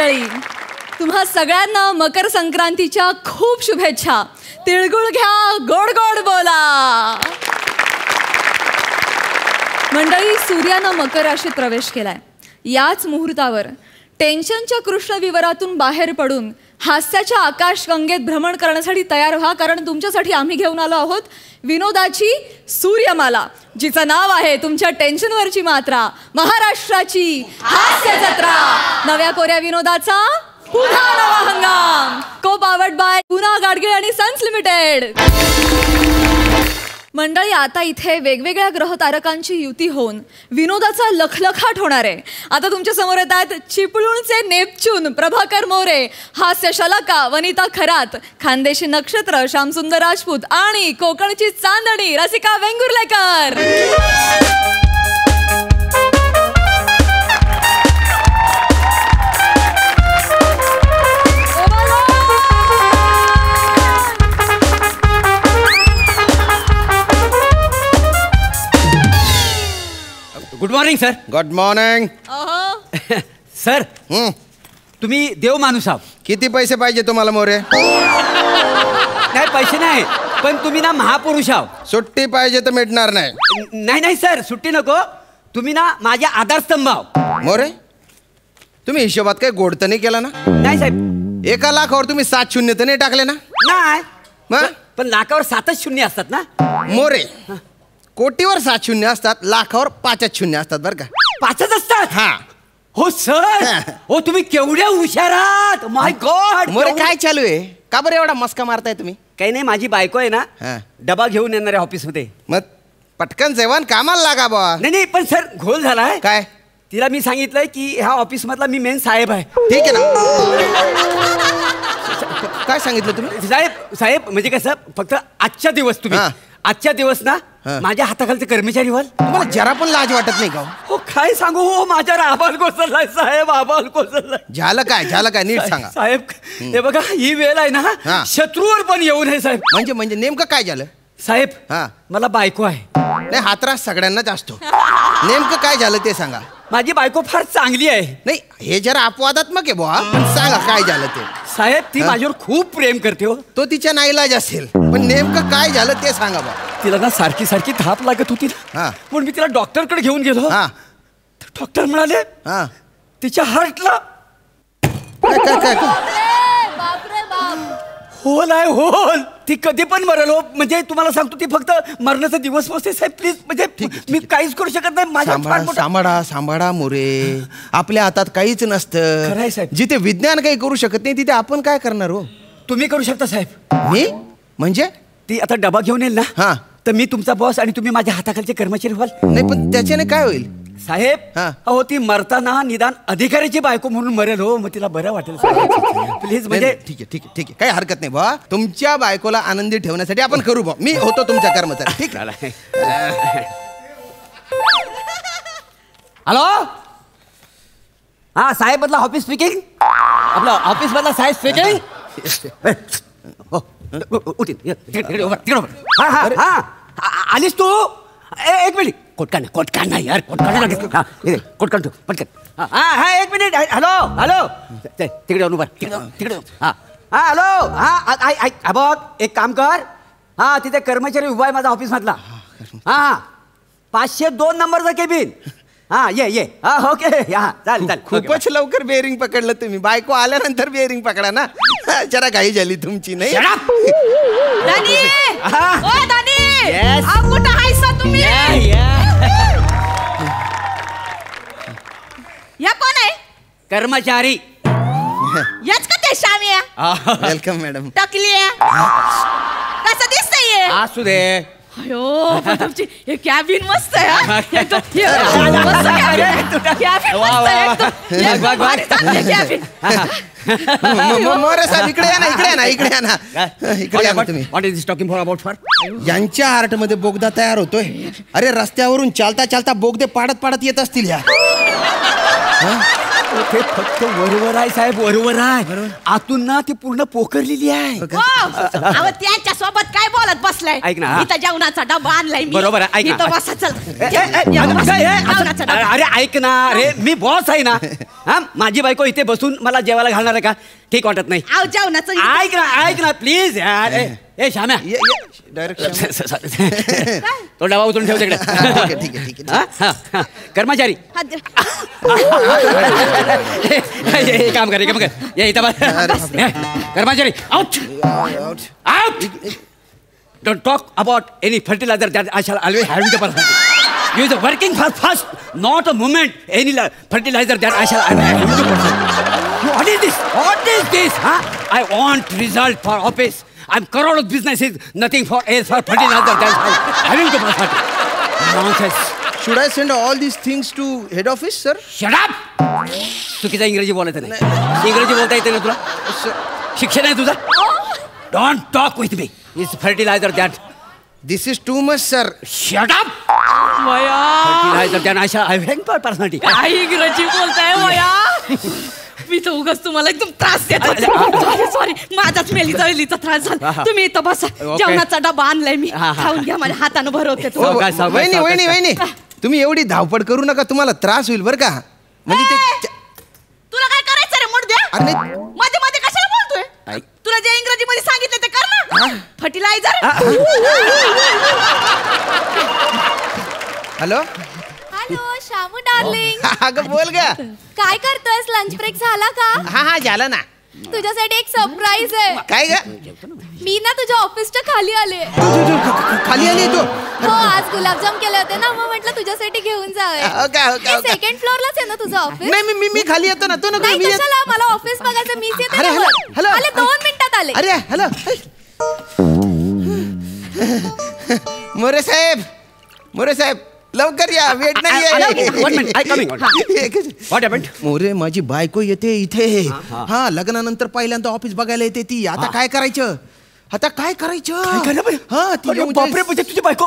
मंडळी, तुम्हा सगळ्यांना मकर संक्रांतीच्या खूप शुभेच्छा. तिळगुळ घ्या, गोड गोड बोला. मंडळी, सूर्यानं मकर राशीत प्रवेश केलाय. याच मुहूर्तावर टेन्शनच्या कृष्णविवरातून बाहेर पडून हास्याच्या आकाशगंगेत भ्रमण करण्यासाठी तयार व्हा, कारण तुमच्यासाठी आम्ही घेऊन आलो आहोत विनोदाची सूर्यमाला, जिचं नाव आहे तुमच्या टेन्शनवरची मात्रा, महाराष्ट्राची हास्य जत्रा. नव्या कोऱ्या विनोदाचा पुन्हा नवा हंगाम. को पावर्ड बाय पुन्हा गाडगीळ आणि सन्स लिमिटेड. मंडळी, आता इथे वेगवेगळ्या ग्रह तारकांची युती होऊन विनोदाचा लखलखाट होणार आहे. आता तुमच्या समोर येतात चिपळूणचे नेपच्यून प्रभाकर मोरे, हास्य शलाका वनिता खरात, खानदेशी नक्षत्र श्यामसुंदर राजपूत आणि कोकणची चांदणी Rasika Vengurlekar. Good morning sir. Good morning sir. तुम्ही देव माणूस आहात. किती पैसे पाहिजे तुम्हाला मोरे? नाही, पैसे नाही, पण तुम्ही ना महापुरुष आहात. सुट्टी पाहिजे तर मिळणार नाही. नाही नाही सर, सुट्टी नको. तुम्ही ना माझ्या आधारस्तंभ आहात. मोरे, तुम्ही हिशोबात काही गोड तर नाही केला ना? नाही साहेब. 1 लाखावर तुम्ही 7 शून्य तर नाही टाकले ना? नाही, मग पण लाखावर 7च शून्य असतात ना. मोरे, कोटीवर 7 शून्य असतात, लाखावर 5च शून्य असतात बरं का? 5च असतात. हा. हो सर. हो, तुम्ही केवढ्या हुशार आहात. माय गॉड. मोरे, काय चालू आहे? का बरं एवढा मस्का मारताय तुम्ही? काही नाही, माझी बायको आहे ना, डबा घेऊन येणार आहे ऑफिसमध्ये. मग पटकन जेवण कामाला लागा बा. नाही नाही, पण सर घोल झालाय. काय? तिला मी सांगितलंय की ह्या ऑफिस मधला मी मेन साहेब आहे. ठीक आहे ना. काय सांगितलं तुम्ही? साहेब म्हणजे कसं, फक्त आजच्या दिवस तुम्ही आजच्या दिवस ना माझ्या हाताखालचे कर्मचारी व्हाल. तुम्हाला जरा पण लाज वाटत नाही का? हो, काय सांगू. हो, माझ्यावर आबाल कोसळलाय साहेब, आबाल कोसळलाय. झालं काय नीट सांगा साहेब. हे बघा, ही वेळ आहे ना शत्रूवर पण येऊ नये साहेब. म्हणजे नेमकं काय झालं साहेब? मला बायको आहे. नाही, हा त्रास सगळ्यांनाच असतो. नेमकं काय झालं ते सांगा. माझी बायको फार चांगली आहे. नाही, हे जरा अपवादात्मक आहे बुवा, पण सांगा काय झालं ते. साहेब, ती माझ्यावर खूप प्रेम करते. हो, तो तिच्या नाईलाज असेल, पण नेमकं काय झालं ते सांगा बा. तिला ना सारखी सारखी धाप लागत होती ना, म्हणून मी तिला डॉक्टरकडे घेऊन गेलो. डॉक्टर म्हणाले तिच्या हार्टला होल आहे, होल. ती कधी पण मरेल. हो, म्हणजे तुम्हाला सांगतो, ती फक्त मरणाचा दिवस पोचते साहेब. प्लीज, म्हणजे मी काहीच करू शकत नाही. माझ्या सांभाळा मोरे, आपल्या हातात काहीच नसतं. खरंय साहेब. जिथे विज्ञान काही करू शकत नाही तिथे आपण काय करणार हो? तुम्ही करू शकता साहेब. मी म्हणजे? ती आता डबा घेऊन येईल ना, तर मी तुमचा बॉस आणि तुम्ही माझ्या हाताखालचे कर्मचारी व्हाल. नाही, पण त्याच्याने काय होईल साहेब? हो, ती मरताना निदान अधिकाऱ्याची बायको म्हणून मरेल. हो, मग तिला बरं वाटेल. प्लीज, म्हणजे ठीक आहे, काही हरकत नाही बा. तुमच्या बायकोला आनंदी ठेवण्यासाठी आपण करू बा. मी होतो तुमचा कर्मचारी. ठीक आहे. हॅलो. हा, साहेब मधला ऑफिस स्पीकिंग. आपलं ऑफिस मधला साहेब स्पीकिंग. आलीस तू? एक मिनिट. कोटकान नाही यार, कोटकान तू पटकन. हा, एक मिनिट. हॅलो. तिकडे येऊन उभा, तिकडे. हॅलो. बघ, एक काम कर. तिथे कर्मचारी उभा आहे माझा ऑफिस मधला. 502 नंबरचा केबिन. ये. ओके. चालेल. खूपच लवकर बेअरिंग पकडलं तुम्ही. बायको आल्यानंतर बेअरिंग पकडा ना. जरा घाई झाली तुमची. नाही, कुठं हायसा तुम्ही? या कोण आहे? कर्मचारी. याच का ते शामिया? Welcome madam. टकली कसं दिसतंय? असू दे. अयो, तुमची हे कॅबिन मस्त आहे. मोरे साहेब, इकडे या ना तुम्ही. What is this talking for? यांच्या हार्ट मध्ये बोगदा तयार होतोय. अरे, रस्त्यावरून चालता बोगदे पाडत येत असतील या. ते फक्त वरवर आहे साहेब, वरवर आहे. आतून ना ती पूर्ण पोखरलेली आहे. त्यांच्या सोबत काय बोलत बसलाय? ऐक ना. इथं जेवणाचा डबा आणलाय मी. बरोबर आहे, ऐक ना. इथं बसा, चल. अरे ऐक ना, अरे मी बॉस आहे ना. हा, माझी बायको इथे बसून मला जेवायला घालणार आहे का? ठीक वाटत नाही. आव जेवणाचं ऐक ना प्लीज यार. ए श्याम्या, तो डबा उचलून ठेव तिकडे. ठीक आहे. कर्मचारी हे काम कर, ये इथं बस. कर्मचारी out. Don't talk about any fertilizer that I shall always have in the person. You is working fast, not a moment. Any fertilizer that I shall always have in the person. What is this? What is this? Huh? I want result for office. I'm crore of business is nothing for fertilizer that I having the person. Nonsense. Should I send all these things to head office, sir? Shut up. चुकीचा इंग्रजी बोलायचं नाही. इंग्रजी बोलता येते ना तुला? शिक्षण आहे तुझं? Don't talk with me. It's fertilizer that. This is too much, sir. Shut up. Fertilizer that I shall have for personality. काय इंग्रजी बोलताय वया? मी तर उगाच तुम्हाला एकदम त्रास देतो. सॉरी, माझाच मेलीचा त्रास झाला. तुम्ही इथं बसा. जेवणाचा डबा आणलाय मी. खाऊन घ्या, माझ्या हातानं भरवते. वहिनी तुम्ही एवढी धावपळ करू नका, तुम्हाला त्रास होईल बरं का. म्हणजे ते तुला काय करायचं रे मुडद्या? अरे मध्ये मध्ये कशाला बोलतोय? तुला जे इंग्रजी मध्ये सांगितलं ते कर ना. Fertiliser. Hello hello Shamu darling. अगं बोल गा. काय करतोयस? लंच ब्रेक झाला का? हा झालं ना. तुझ्यासाठी एक सरप्राईज आहे. काय ग? मी ना तुझ्या ऑफिसच्या खाली आले. खाली आली तू? हो, आज गुलाबजाम केले होते ना, मग म्हटलं तुझ्यासाठी घेऊन जावे. सेकंड फ्लोअरलाच आहे ना तुझं ऑफिस? नाही मी खाली येतो ना. तू नको. नाही, कशाला? मला ऑफिस बघायचं. मीच येते. अरे, हॅलो. आले 2 मिनिटात आले. अरे हॅलो. मोरे साहेब लवकर या. वेट नाही. One minute, I coming. What happened? More, माझी बायको येते इथे. हा, लग्नानंतर पहिल्यांदा ऑफिस बघायला येते ती. आता काय करायचं? हा, ती बापरे, म्हणजे तुझी बायको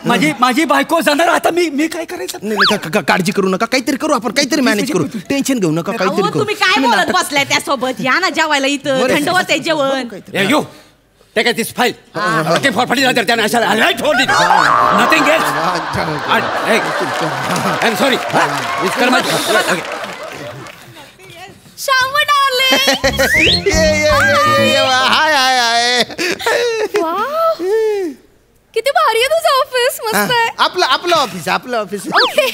माझे माझी बायको जाणार. आता मी काय करायचं? नाही, काळजी करू नका. काहीतरी करू आपण. काहीतरी मॅनेज करू. टेन्शन घेऊ नका. काहीतरी करू. तुम्ही काय बोलत बसलाय त्यासोबत? या ना जेवायला इथं. थंड होते जेवण. You take this file. Looking for fertilizer that I shall always hold it. Nothing else. Hey, I'm sorry. It's कर्मचारी. शामू डार्लिंग. हाय. किती भारी आहे तुझं ऑफिस. मस्त आहे. आपलं ऑफिस. ओके,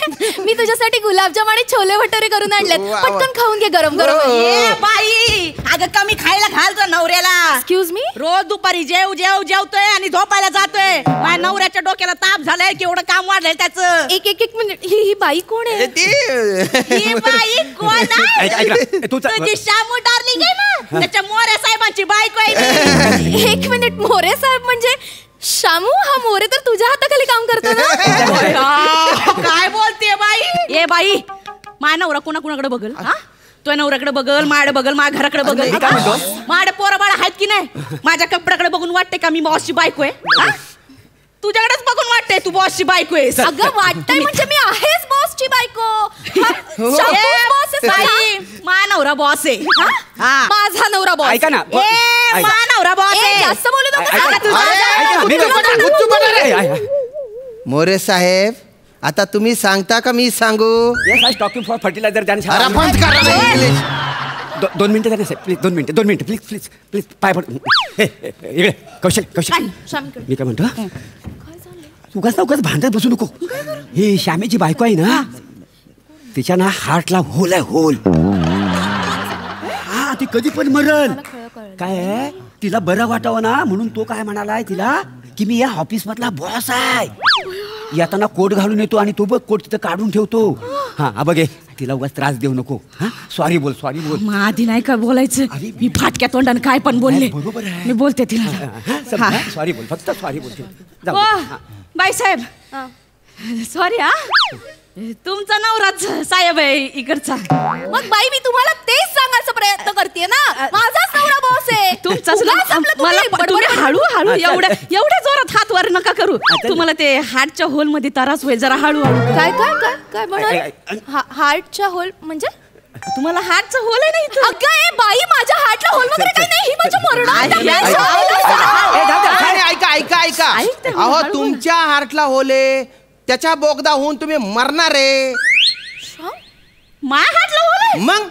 मी तुझ्यासाठी गुलाबजाम आणि छोले भटुरे करून आणलेत. पटकन खाऊन घे गरम गरम. ए बाई, अगं कमी खायला घालतो नवऱ्याला. Excuse me. रोज दुपारी जेवतोय आणि झोपायला जातोय. माझ्या नवऱ्याच्या डोक्याला ताप झालाय, केवढं काम वाढलंय त्याचं. एक मिनिट. ही बाई कोण आहे? ही बाई कोण आहे? तुझी शामू डार्लिंग आहे ना, त्याच्या मोरे साहेबांची बायको आहे. एक मिनिट. मोरे साहेब म्हणजे शामू? हा मोरे तर तुझ्या हाताखाली काम करतो ना. काय बोलते बाई? ए बाई, माझ्या नवरा कुणाकडे बघल? हा, तो नवऱ्याकडे बघल, माझ्याकडे बघल, माझ्या घराकडे बघल. माझ्या पोरं बाळा आहेत की नाही? माझ्या कपड्याकडे बघून वाटते का मी बॉसची बायको आहे? तुझ्याकडेच बघून वाटते तू बॉसची बायको आहेस. अगं वाटतंय म्हणजे मी आहेच बॉसची बायको. माझा नवरा बॉस आहे. माझा नवरा बॉस. ऐका ना. माझा नवरा बॉस आहे. जास्त बोलू मोरे साहेब, आता तुम्ही सांगता का मी सांगू? Yes, I talking for fertilizer. English. 2 मिनिटं द्या साहेब, प्लीज. 2 मिनिटं प्लीज. पाय पड. कौशल. मी काय म्हणतो, उगाच भांडत बसू नको. ही श्यामेची बायको आहे ना, तिच्या ना हार्टला होल आहे, होल. हा, ती कधी पण मरल. काय आहे, तिला बरं वाटावं ना म्हणून तो काय म्हणालाय तिला की मी या ऑफिस मधला बॉस आहे. येताना कोट घालून येतो आणि तो बघ कोट तिथं काढून ठेवतो. हा बघे, तिला उगाच त्रास देऊ नको. हा, सॉरी बोल. आधी नाही का बोलायचं? मी फाटक्या तोंडाने काय पण बोलले. बरोबर आहे, मी बोलते तिला. सॉरी बोल, फक्त सॉरी बोल. बाई साहेब, सॉरी. हा, तुमचा नवराच साहेब आहे इकडचा. मग बाई, मी तुम्हाला तेच सांगायचा प्रयत्न करते ना, माझाच नवरा बॉस आहे. तुमचाच. मला हळू एवढ्या जोरात हात वर नका करू. तुम्हाला ते हार्टच्या होल मध्ये त्रास होईल, जरा हळूहळू. काय काय काय काय म्हणाल? हार्टच्या होल म्हणजे? तुम्हाला हार्टचा होल आहे ना इथं. अगं ए बाई, माझ्या हार्टला होल वगैरे काही नाही. ही माझी मरण ऐका ऐका ऐका अहो तुमच्या हार्टला होले, त्याच्या बोगदा होऊन तुम्ही मरणार आहे. माझ्या हार्टला होल आहे? मग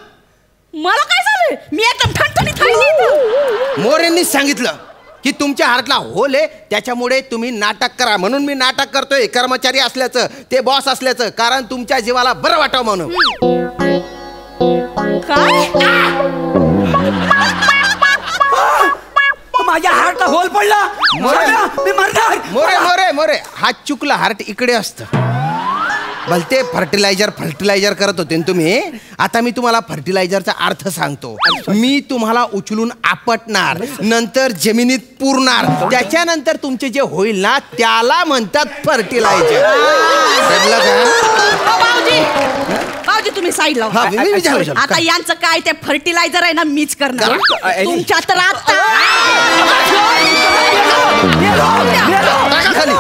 मला काय झालंय? मी एकदम ठणठणीत आहे. मोरेंनी सांगितलं की तुमच्या हार्टला होल आहे, त्याच्यामुळे तुम्ही नाटक करा. म्हणून मी नाटक करतोय कर्मचारी असल्याचं, ते बॉस असल्याचं, कारण तुमच्या जीवाला बरं वाटावं म्हणून. काय? माझ्या हार्टला होल पडला. मी मरणार. मोरे मोरे मोरे हात चुकला, हार्ट इकडे असतं. भलते फर्टिलायझर करत होते तुम्ही. आता मी तुम्हाला फर्टिलायझरचा अर्थ सांगतो. मी तुम्हाला उचलून आपटणार, नंतर जमिनीत पुरणार, त्याच्यानंतर तुमचे जे होईल ना त्याला म्हणतात फर्टिलायझर. भाऊजी तुम्ही साईड हा, लावा. मी विचारलं. आता यांचं काय ते फर्टिलायझर आहे ना मीच करणार. तुमच्या तर आता खाली.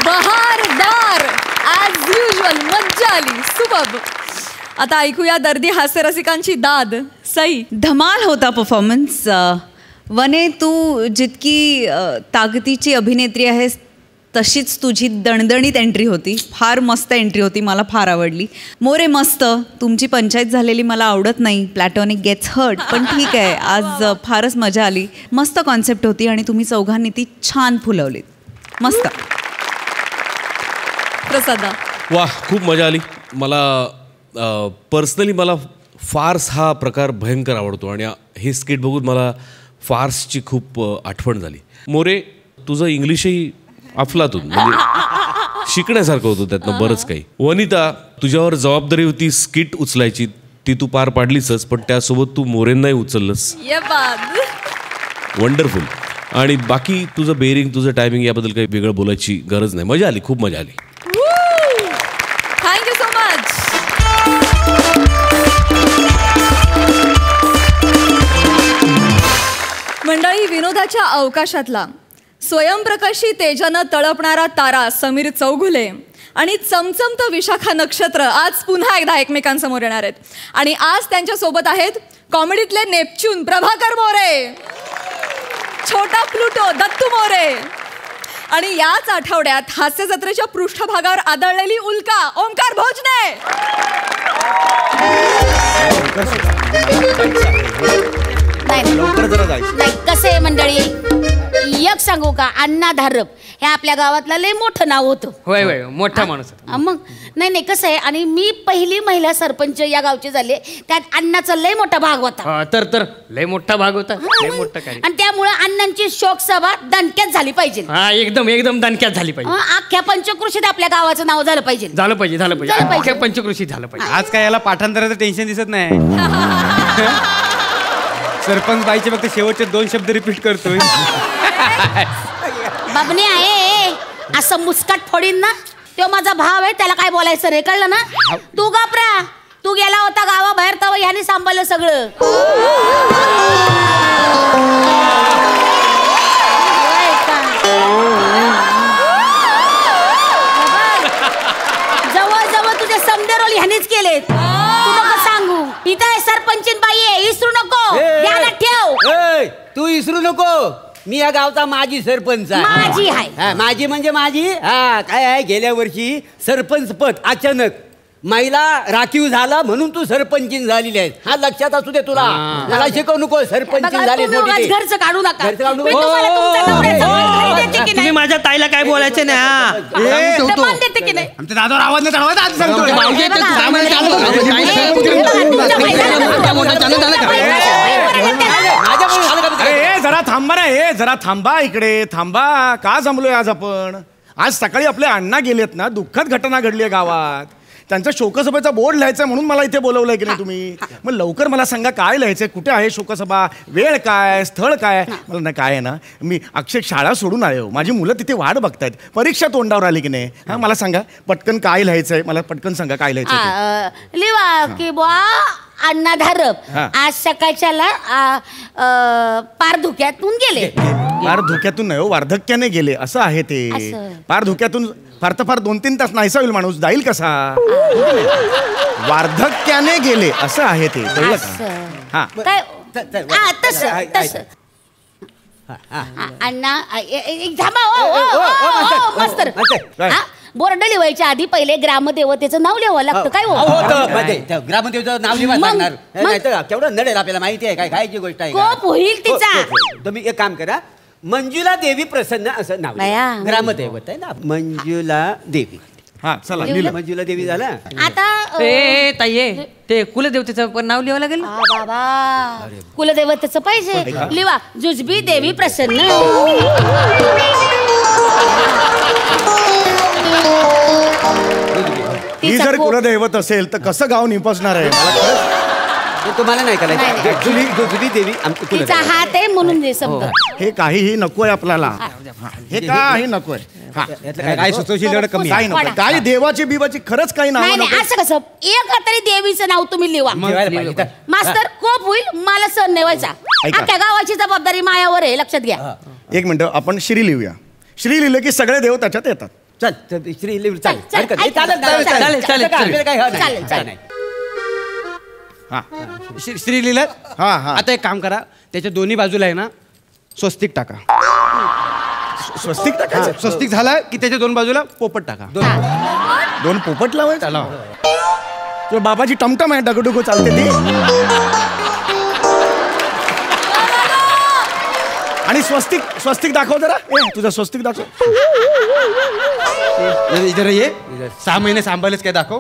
बहारदार ॲज युजल. मज्जा आली. सुबब. आता ऐकूया दर्दी हास्यरसिकांची दाद. सई. धमाल होता परफॉर्मन्स. वने, तू जितकी ताकदीची अभिनेत्री आहेस तशीच तुझी दणदणीत एंट्री होती. फार मस्त एंट्री होती, मला फार आवडली. मोरे मस्त. तुमची पंचायत झालेली मला आवडत नाही, प्लॅटॉनिक गेट्स हर्ट, पण ठीक आहे, आज फारच मजा आली. मस्त कॉन्सेप्ट होती आणि तुम्ही चौघांनी ती छान फुलवलीत. मस्त. प्रसादा. वा, खूप मजा आली. मला पर्सनली मला फार्स हा प्रकार भयंकर आवडतो आणि हे स्किट बघून मला फार्सची खूप आठवण झाली. मोरे, तुझं इंग्लिशही अफलातून, म्हणजे शिकण्यासारखं होतं त्यातनं बरंच काही. वनिता, तुझ्यावर जबाबदारी होती स्किट उचलायची, ती तू पार पाडलीसच, पण त्यासोबत तू मोरेंनाही उचललंस. वंडरफुल. आणि बाकी तुझं बेरिंग, तुझं टायमिंग याबद्दल काही वेगळं बोलायची गरज नाही. मजा आली, खूप मजा आली. Thank you so much. मंडळी, विनोदाच्या अवकाशातला स्वयंप्रकाशी तेजानं तळपणारा तारा समीर चौघुले आणि चमचमतं विशाखा नक्षत्र आज पुन्हा एकदा एकमेकांसमोर येणार आहेत. आणि आज त्यांच्या सोबत आहेत कॉमेडीतले नेपच्यून प्रभाकर मोरे, छोटा प्लुटो दत्तू मोरे, आणि याच आठवड्यात हास्य जत्रेच्या पृष्ठभागावर आदळलेली उल्का ओंकार भोजने. नाही कसं आहे मंडळी, एक सांगू का, अण्णा धारप हे आपल्या गावातलं लय मोठं नाव होतं. होय होय, मोठा माणूस. मग नाही कसं आहे, आणि मी पहिली महिला सरपंच या गावचे झाले, त्यात अण्णाचा लय मोठा भाग होता. तर लय मोठा भाग होता, लय मोठा कार्य. आणि त्यामुळे अण्णांची शोकसभा दणक्यात झाली पाहिजे. हा, एकदम दणक्यात झाली पाहिजे. अख्ख्या पंचकृषीत आपल्या गावाचं नाव झालं पाहिजे. झालं पाहिजे. अख्ख्या पंचकृषीत झालं पाहिजे. आज काय याला पाठांतराचं टेन्शन दिसत नाही. सरपंच बाईचे फक्त शेवटचे 2 शब्द रिपीट करतोय. बाबने आहे असं मुस्काट फोडीन ना, तो माझा भाव आहे, त्याला काय बोलायचं रे, कळलं ना. तू गापरा, तू गेला होता गावाबाहेर, तवा ह्याने सांभाळलं सगळं. जवळ तुझे समदे रोल ह्यानेच केलेत. तू नको सांगू, इथं सरपंचीन बाई आहे, इसरू नको, ध्यानात ठेव. तू इसरू नको, मी या गावचा माजी सरपंच आहे. माझी आहे. माझी म्हणजे माझी. हा, काय आहे, गेल्या वर्षी सरपंच पद अचानक महिला राखीव झाला म्हणून तू सरपंचीन झालेली आहे. हा लक्षात असू दे तुला. मला शिकवू नको, सरपंचीन झाली. घरचं काढू नका. तुम्ही माझ्या ताईला काय बोलायचं नाही. देते की नाही. आमच्या दादावर आवाज नाही चढवायचा, आज सांगतो. जरा थांबा ना, हे जरा थांबा, इकडे थांबा. का जमलोय आज आपण? आज सकाळी आपले अण्णा गेलेत ना, दुःखद घटना घडली आहे गावात. त्यांचा शोकसभेचा बोर्ड लिहायचा म्हणून मला इथे बोलवलंय की नाही तुम्ही. मग लवकर मला सांगा काय लिहायचंय, कुठे आहे शोकसभा, वेळ काय, स्थळ काय. मला ना काय आहे ना, मी अक्षय शाळा सोडून आले हो, माझी मुलं तिथे वाट बघतायत, परीक्षा तोंडावर आली की नाही. हा, मला सांगा पटकन काय लिहायचंय, मला पटकन सांगा काय लिहायचंय. लिवा की बुवा अण्णा धारप हा. आज सकाळच्याला पार धुक्यातून गेले. फार धोक्यातून नाही हो, वार्धक्याने गेले असं आहे ते. असं. फार धोक्यातून फार तर फार 2-3 तास नाहीसा होईल माणूस, जाईल कसा? वार्धक्याने गेले असं आहे ते, कळलं का? असं. हा. काय तसं तसं अण्णा थांबा. मास्तर काय? बोर्ड लिवायच्या आधी पहिले ग्रामदेवतेचं नाव लिहावं लागतं काय हो? ग्रामदेवचं नाव लिहा मग- लागणार. मग- नाही तर केवढं नडेल आपल्याला माहिती आहे काय खायची गोष्ट आहे का? कोप होईल तिचा. हो. तुम्ही एक काम करा, मंजुला देवी प्रसन्न असं नाव लिहा. बया. ग्रामदैवत आहे ना, मंजुला देवी. हा चला लिहिलं. लिहिलं. मंजुला देवी झाला. आता ए ताई ते कुलदेवतेचं पण नाव लिहावं लागेल. बाबा कुलदैवतेचं पाहिजे. लिवा जुजबी देवी प्रसन्न. ही जर कुलदैवत असेल तर कसं गाव निपसणार आहे? मला खरंच- ते तुम्हाला नाही नाही, करायचं. नाही. जुजबी देवी आमची तिचा कुलदेवत. हात आहे म्हणून दे समजा. हे काहीही नकोय आपल्याला. हे काही नकोय. हा. यातलं काय सुचवशील एवढं कमी काही आहे. नको. काय देवाची बिवाची खरंच काही नाव नाही नाही नको. असं कसं एक तरी देवीचं नाव तुम्ही लिवा. जेवायला पाहिजे तर. मास्तर कोप होईल मला सण नाही व्हायचा. ऐका. अख्ख्या गावाची जबाबदारी मायावर आहे लक्षात घ्या. एक मिनिट आपण श्री लिहूया. श्री लिहिलं की सगळे देव त्याच्यात येतात. चल तर श्री लिहू चालेल. चल, हरकत नाही. ऐक, चालेल, चालेल, चालेल, चालेल, चालेल, काय आपल्याला काही हं नाही. चालेल, चालेल. नाही. हा श्री लिहिलं. हा हा. आता एक काम करा, त्याच्या दोन्ही बाजूला आहे ना स्वस्तिक टाका. स्वस्तिक टाकायचं. स्वस्तिक झाला की त्याच्या दोन बाजूला पोपट टाका. दोन पोपट लावायचं. तुझ्या बाबाची टमटम आहे, डगडुगो चालते ती. आणि स्वस्तिक स्वस्तिक दाखव जरा. तुझा स्वस्तिक दाखव. इधर ये 6 महिने सांभाळलेच काय दाखव.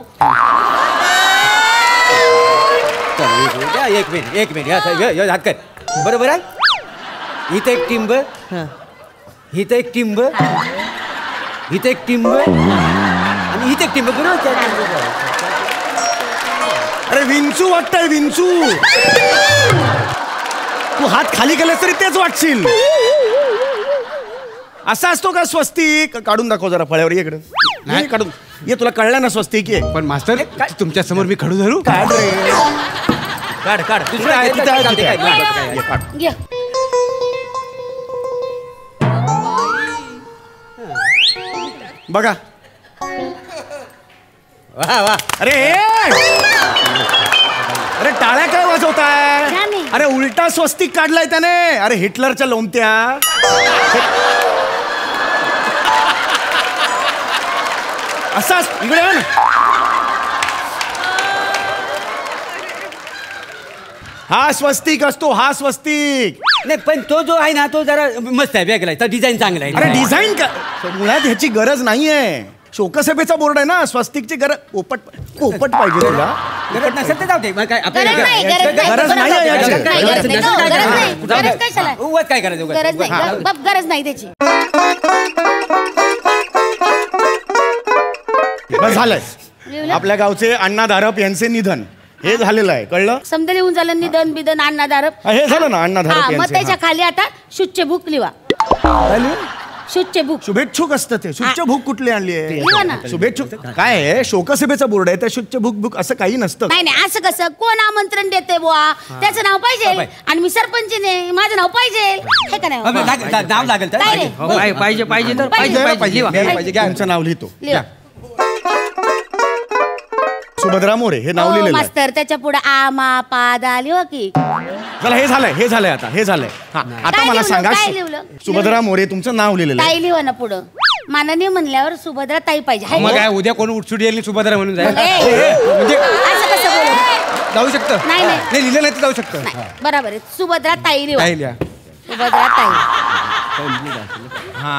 चल, एक मिनिट हात कर. बरोबर आहे. इथं एक टिंब, इथं एक टिंब, इथं एक टिंब आणि इथं एक टिंब. बरोबर. अरे विंचू वाटतंय विंचू. तू हात खाली केलेस तरी तेच वाटशील. असा असतो का स्वस्तिक? काढून दाखव जरा फळ्यावर. इकडे नाही काढून ये. तुला कळलं ना स्वस्तिक आहे. पण मास्तर तुमच्या समोर मी खडू धरू. काढ रे. काढ काढ. दुसरं आहे, तिथं आहे, तिथं आहे. काय? ये, काढ. घ्या. बघा. वा वा. अरे अरे टाळ्या काय वाजवताय? नाही. अरे उलटा स्वस्तिक काढलाय त्याने. अरे हिटलरच्या लोमत्या. असाच इकडे आहे ना. हा स्वस्तिक असतो. हा स्वस्तिक. नाही पण तो जो आहे ना तो जरा मस्त आहे, वेगळा आहे. डिझाईन चांगला आहे. अरे डिझाईन का मुळात ह्याची गरज नाहीये. शोकसभेचा बोर्ड आहे ना. स्वस्तिकची गरज पोपट पाहिजे तुला. गरज नसेल तर जाऊ दे. मग काय आपल्याला गरज नाही, गरज नाही. गरज नाही आहे याची. गरज नाही, गरज नाही. नसेल काय गरज नाही. करायचं? गरज कशाला? उगाच काय करायचं उगाच? गरज नाही. हा. बाप, गरज नाही त्याची. बस झालंय. आपल्या गावचे अण्णा धारप यांचे निधन हे झालेलं आहे. कळलं? समजा लिहून झालं निधन बिधन अण्णा धारप. हे झालं ना अण्णा धारप मग यांचे. त्याच्या खाली आता शुच्चभूक लिवा. काय लिहू? शुच्चभूक. शुभेच्छुक असतं ते. शुच्चभूक कुठली आणली लिहा आहे? ना. शुभेच्छुक काय आहे? शोकसभेचा बोर्ड आहे त्या शुच्चभूक बुक असं काही नसतं. नाही नाही असं कसं कोण आमंत्रण देते बुवा त्याचं नाव पाहिजे आणि मी सरपंचीने माझं नाव पाहिजे हे का नाही? नाव लागेल तर काय रे? हो, पाहिजे पाहिजे तर पाहिजे पाहिजे लिहा. द्यायला पाहिजे. तुमचं नाव लिहितो. लिहा. सुभद्रा मोरे हे नाव हो, लिहिलेलं आहे. मास्तर त्याच्या पुढे आमा पादा लिहा की. चला हे झालंय आता हे झालंय. हा आता काय मला लिहिलं? सांगा काय लिहिलं? सुभद्रा मोरे तुमचं नाव लिहिलेलं आहे. ताई लिहा ना पुढं. माननीय म्हणल्यावर सुभद्रा ताई पाहिजे हाय मग ना? काय उद्या कोण उठसूट येईल सुभद्रा म्हणून जाईल. ए, म्हणजे असं कसं बोलू? जाऊ शकतं. नाही, नाही. नाही लिहिलं नाही तर जाऊ शकतं. नाही, बरोबर आहे. सुभद्रा ताई लिहा. काय लिहा. सुभद्रा ताई. हा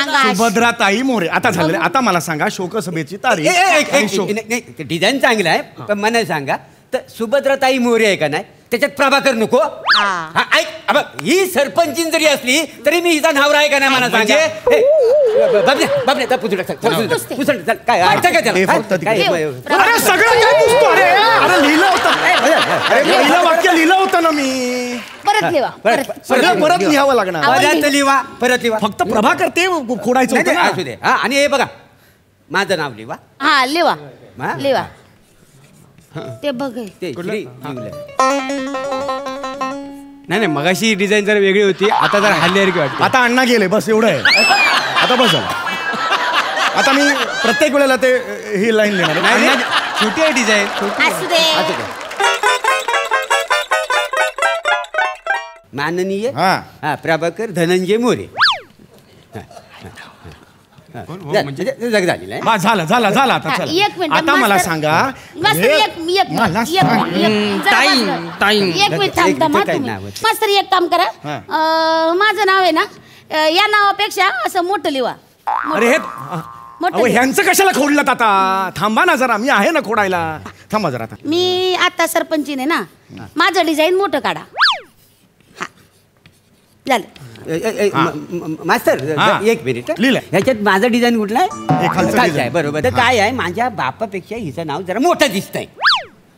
अंगाश. सुभद्रा ताई मोरे. आता झालेलं आहे. आता मला सांगा शोकसभेची तारीख आणि शोक- डिझाईन चांगलं आहे पण मला सांगा तर सुभद्राताई मोरे आहे का नाही त्याच्यात प्रभाकर नको. हा, ऐक अब ही सरपंचीन जरी असली तरी मी हिचा नावरा आहे का नाही मला सांगा. बाबने काय अडचण काय हे त्याला? फक्त तिकडे. काय- अरे सगळं काय पुसतो? अरे लिहिलं होतं. अरे पहिलं वाक्य लिहिलं होतं ना मी. परत लिहा. सगळं परत लिहावं लागणार. परत लिहा परत लिहा. फक्त प्रभाकर ते खोडायचं नाही, होतं नाही, ना. असू दे. हा आणि हे बघा माझं नाव लिहा. हा लिहा हा? लिहा. ते बघ हे. ते श्री लिवलंय. नाही नाही मगाशी डिझाईन जरा वेगळी होती आता जरा हल्लीसारखी वाटते. आता अण्णा गेले बस एवढं आहे. आता बस झालं. आता मी प्रत्येक वेळेला ते ही लाईन लिहिणार आहे. नाही नाही, छोटी आहे डिझाईन. असू दे. माननीय हा. प्रभाकर धनंजय मोरे. म्हणजे जग झालेलं आहे. झालं झालं झालं आता चला. एक मिनिट आता मला सांगा मास्तर हे- एक मला मिनिट एक मिनिट काय नाव आहे? मास्तर एक काम करा माझं नाव आहे ना या नावापेक्षा असं मोठं लिवा अरे हे मोठं अहो, लिहा. ह्यांचं कशाला खोडलं आता थांबा ना जरा मी आहे ना खोडायला. थांबा जरा आता. मी आता सरपंचीने ना माझं डिझाईन मोठं काढा हा झालं. मास्तर हा. एक मिनिट लिहिलंय. ह्याच्यात माझं डिझाईन कुठलं आहे? हे खालचं खालचं design. आहे बरोबर. तर काय आहे माझ्या बापापेक्षा हिचं नाव जरा मोठं दिसतंय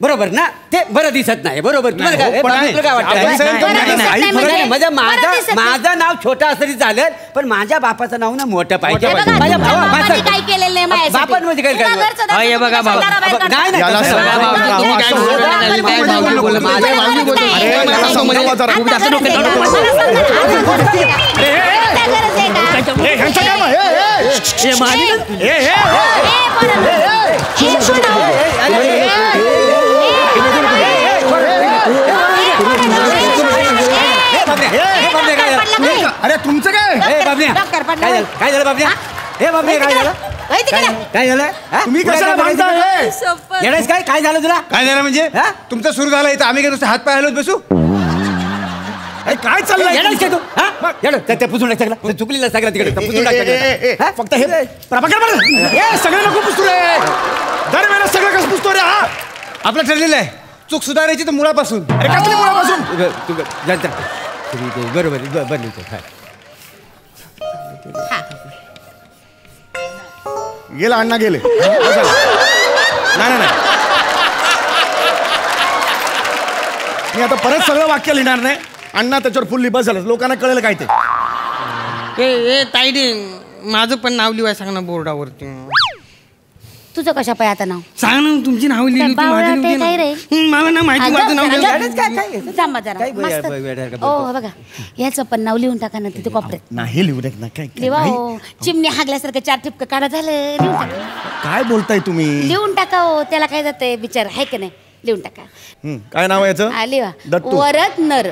बरोबर ना. ते बरं दिसत नाही बरोबर. तुम्हाला काय हो, पण बाबा, तुला काय आपण वाटतं? सहन करून नाही, घेतो. नाही, आई नाही, फरक नाही, आहे. माझं बरं दिसत नाही. माझं नाव छोटं असं तरी चालेल पण माझ्या बापाचं नाव ना मोठं पाहिजे. हे बघा, माझ्या तुमच्या भावा- बापाने मास्तर- काय केलेलं नाही माझ्यासाठी. बापांमध्ये काय तुला केलं? घरचं दाखवतो, हे बघा, तुला भाऊ. दाराबाहेर काढतो. नाही नाही याला तसं- समजा, बाबा, बाबा, तुम्ही काय बाबा, बोलता? बाबा, माझ्या बाबा, भावाला बाबा, बोलला, बाबा, माझ्या बाबा, भावाला बोलला. बाबा, अरे, बाबा, मला बाबा, समजलं बाबा, जरा. बाबा, जास्त डोक्यात बाबा, नको. बाबा, आता गरज आहे का? हे, ह्यांचं काम आहे. हे, हे, हे, हे. अरे तुमचं काय ए, बाबल्या. डॉक्टर पडला. काय झालं? काय झालं बाबल्या? हे बाबल्या काय झालं? काय झालं? हा? तुम्ही तुला कशाला काय भांडताय? बघायचं? येडस काय झालं तुला? काय झालं म्हणजे हा? तुमचं सुरू झालं इथं आम्ही काय नुसतं हात पाय हलवत बसू. अरे, काय चाललंय येडस काय तू? हा? येडस. त्या पुसून टाक सगळं. चुकलेलं सगळं तिकडे. पुसून टाक सगळं. हा? फक्त हे प्रभाकर बरं. हे सगळे नको पुसतो रे. दरवेळेला सगळं कसं पुसतो रे हा? आपलं ठरलेलं आहे चूक सुधारायची तर मुळापासून. अरे कसली मुळापासून बरोबर बनवतो. गेला अण्णा गेले. नाही नाही मी आता परत सगळं वाक्य लिहिणार नाही. अण्णा त्याच्यावर फुल लिबस झालं लोकांना कळेल काय ते. ए ताईडे माझं पण नाव लिवाय सांग ना बोर्डावरती. तुझं कशा पाय आता नाव सांग ना तुमची नाव लिहिली होती, बावळा माझं ते लिहून काय रे? दे ना. मला ना माहिती माझं नाव लिहून येडस काय? थांबा जरा काय मस्त. वेड्यासारखं ओ बोलतो? बघा याचं पण नाव लिहून टाका ना तिथे कॉपऱ्यात नाही लिहू दे ना काय लिवा हो चिमणी हागल्यासारखं 4 ठिपकं काढा झालं लिहून टाका काय बोलताय तुम्ही. लिहून टाका हो त्याला काय जातंय बिचार आहे का नाही लिहून टाका काय नाव आहे याचं? हा, लिहा दत्तू. वरद नर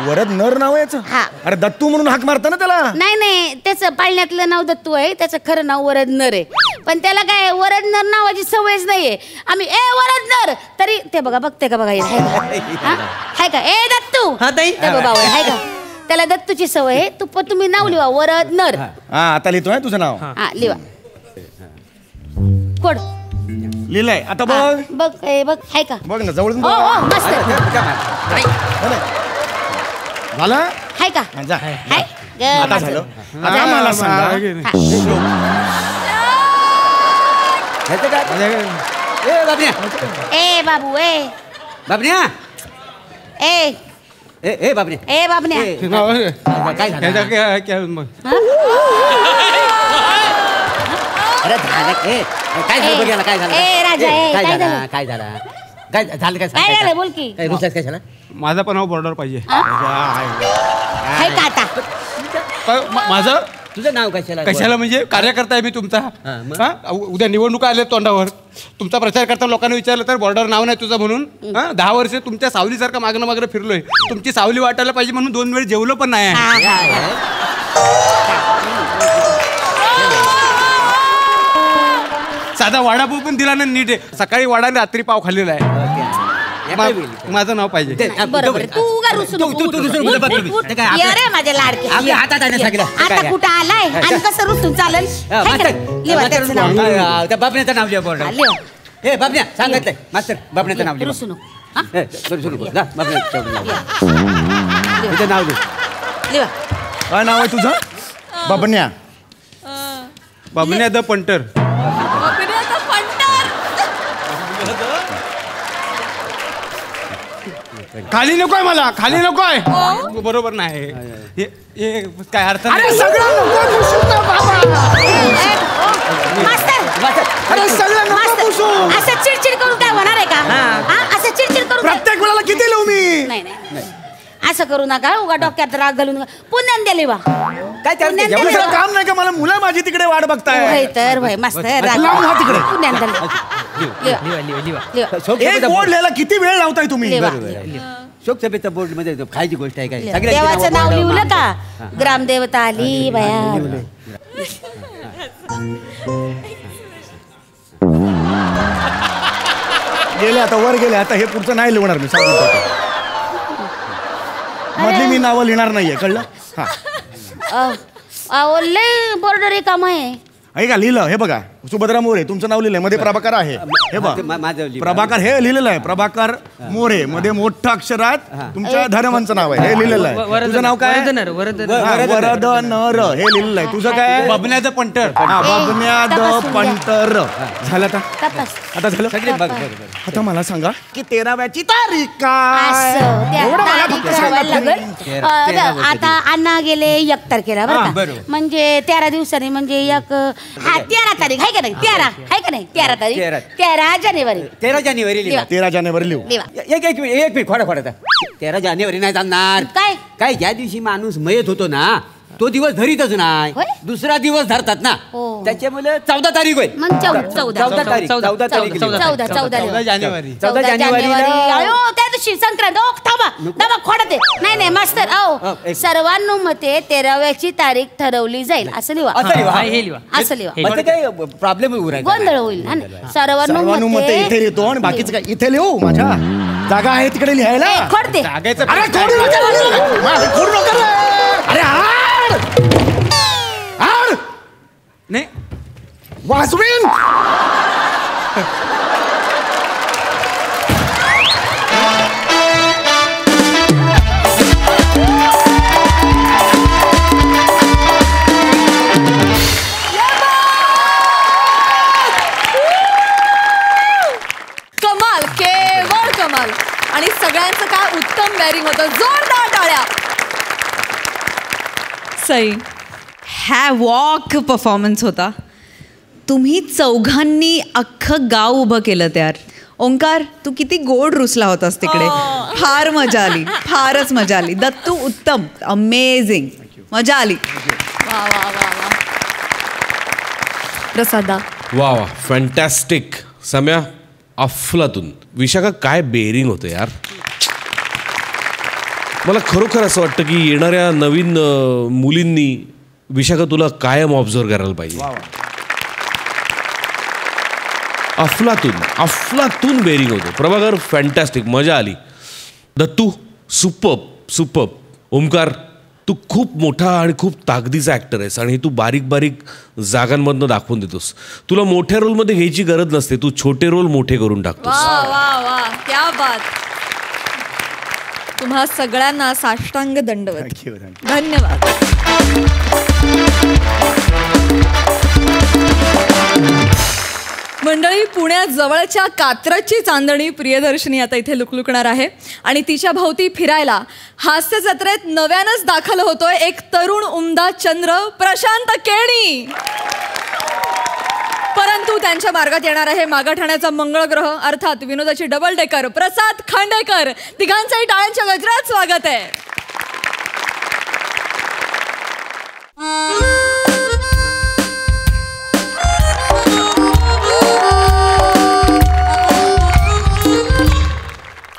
वरद नर नाव आहे याचं? हा. अरे दत्तू म्हणून हाक मारता ना त्याला. नाही त्याचं पाळण्यातलं नाव दत्तू आहे त्याचं खरं नाव वरद नर आहे पण त्याला काय वरद नर नावाची सवयच नाहीये आम्ही ए वरद नर तरी ते बघा बघते का बघा हाय का? हा? हाय का ए दत्तू हा, ताई. ते बघा हाय का त्याला दत्तूची सवय आहे तुम्ही नाव लिहा वरद नर हा आता लिहितोय तुझं नाव. हा लिहा कोड लिहिलंय आता हा, बघ. बघ ए बघ हाय का बघ ना जवळून हो बघ. हो मस्त झालं हाय का हा, जा. हाय ग, आता मस्त. झालं. आता मला सांगा हा. ह्याचं काय? ए बाबन्या. ए बाबू ए बाबन्या. ए ए बाबन्या. ए बाबण्या ए, काय झालं? अरे झालं ए, काय झालं बघ याला, काय झालं? ए, राजा, ए, काय काय झालं झालं? काय झालं काय झालं काय काय झालं बोल की काय रुसलास कशाला? माझा पण बॉर्डर पाहिजे. हाय का आता माझं तुझं नाव कशाला? कशाला म्हणजे कार्यकर्ता आहे मी तुमचा. मग? हा? उद्या निवडणुका आल्या तोंडावर तुमचा प्रचार करता लोकांना विचारलं तर बॉर्डर नाव नाही तुझं म्हणून. 10 वर्ष तुमच्या सावलीसारखं मागणं फिरलोय तुमची सावली वाटायला पाहिजे म्हणून 2 वेळ जेवलो पण नाही आहे. साधा वडापाव पण दिला ना नीट आहे. सकाळी वडा आणि रात्री पाव खाल्लेला आहे. माझं नाव पाहिजे. बरोबर तू उगा रुसू नको. तू रुसून उठ, कुठं उठ, बसली? उठ. ते काय आपलं- ये रे माझ्या लाडके आम्ही हातात आणण्यात सांगितलं. ते आता काय? कुठं आलाय आणि कसं रुसून चालेल हाय का? लिहा त्याचं नाव. त्या बाबण्याचं नाव लिहा बोर्ड. हा, लिहा. ए बाबण्या सांगितलंय मास्तर बाबण्याचं नाव लिहा. रुसू नको हा? रुसू नको. जा, बाबण्याचं तेवढं नाव लिहा. तुझं नाव लिहा. लिहा काय नाव आहे तुझं? बबन्या. बाबण्या द पंटर. खाली नकोय मला खाली नकोय. बरोबर नाही हे काय अर्थ अरे नाही. सगळं नको पुसून ना बाबा. मास्तर अरे सगळं नको पुसू. असं चिडचिड करून काय होणार आहे का? असं चिडचिड करून प्रत्येक वेळेला किती लिहू मी? नाही असं करू नका. उगा डोक्यात राग घालून पुण्यात दिले वा काय त्याला एवढं सगळं काम नाही का? मला मुलं माझी तिकडे वाट बघताय. तर भाई मस्त लावून हा तिकडे. पुण्यात एक बोर्ड लिहायला किती वेळ लावताय तुम्ही? शोकसभेचा बोर्ड मध्ये खायची गोष्ट आहे काय? देवाचं नाव लिहिलं का? ग्रामदेवता आली बाया. गेले आता वर गेले. आता हे पुढचं नाही लिहिणार मी सांगतो. मधली मी नावं लिहिणार नाहीये, कळलं? लय बॉर्डर एक काम आहे. ऐका लिहिलं हे बघा. सुभद्रा मोरे तुमचं नाव लिहिलंय, मध्ये प्रभाकर आहे. हे बघा प्रभाकर हे लिहिलेलं आहे. प्रभाकर मोरे मध्ये मोठ्या अक्षरात तुमच्या धर्मांचं नाव आहे. हे लिहिलेलं आहे. तुझं नाव काय? वरदनर हे लिहिलेलं आहे. तुझं काय? बबन्याद पंटर. बबन्याद पंटर. झालं आता झालं. आता मला सांगा की 13व्याची तारीख काय? आता अण्णा गेले 1 तारखेला बरं का? म्हणजे 13 दिवसांनी म्हणजे 13 तारीख आहे का नाही? 13 आहे का नाही? 13 तारीख 13 जानेवारी. 13 जानेवारी लिहा. 13 जानेवारी लिहू. एक मिनिट खोडा 13 जानेवारी नाही जाणार. काय ज्या दिवशी माणूस मयत होतो ना तो दिवस धरीतच नाही. दुसरा दिवस धरतात ना, त्याच्यामुळे 14 तारीख होईल. 14 तारीख 14 जानेवारी. 14 जानेवारी त्या दिवशी संक्रांत. थांबा खोडते. नाही मास्तर अहो सर्वानुमते 13व्याची तारीख ठरवली जाईल असं लिहा. असं लिहा. काय प्रॉब्लेम गोंधळ होईल. सर्वानुमते इथे लिहितो आणि बाकीचं काय इथे लिहू? माझ्या जागा आहे तिकडे लिहायला. खोडते. अरे खोडू नका. अरे नाही वासवीन. कमाल, केवळ कमाल. आणि सगळ्यांचं काय उत्तम बॅरिंग होतं. जोरदार टाळ्या. सई हॅवॉक परफॉर्मन्स होता. तुम्ही चौघांनी अख्खं गाव उभं केलं त्यार. ओंकार तू किती गोड रुसला होतास तिकडे. फार मजा आली, फारच मजा आली. दत्तू उत्तम, अमेझिंग, मजा आली. वा वा वा वा. प्रसादा वा वा फॅन्टॅस्टिक. सम्या अफलातून. विशाखा काय बेरिंग होतं यार. मला खरोखर असं वाटतं की येणाऱ्या नवीन मुलींनी विशाखा तुला कायम ऑब्झर्व करायला पाहिजे. अफलातून बेरिंग होतं. प्रभाकर फॅन्टॅस्टिक, मजा आली. दत्तू सुपर्ब. ओमकार तू खूप मोठा आणि खूप ताकदीचा ॲक्टर आहेस आणि तू बारीक बारीक जागांमधनं दाखवून देतोस. तुला मोठ्या रोलमध्ये घ्यायची गरज नसते, तू छोटे रोल मोठे करून टाकतोस. वा वा वा क्या बात. तुम्हा सगळ्यांना साष्टांग दंडवत. धन्यवाद. मंडळी पुण्यात जवळच्या कात्रजची चांदणी प्रियदर्शनी आता इथे लुकलुकणार आहे आणि तिच्या भोवती फिरायला हास्य जत्रेत नव्यानंच दाखल होतोय एक तरुण उमदा चंद्र प्रशांत केणी. परंतु त्यांच्या मार्गात येणार आहे मागाठाण्याचा मंगळ ग्रह अर्थात विनोदाची डबल डेकर प्रसाद खांडेकर. तिघांचंही टाळ्यांच्या गजरात स्वागत आहे.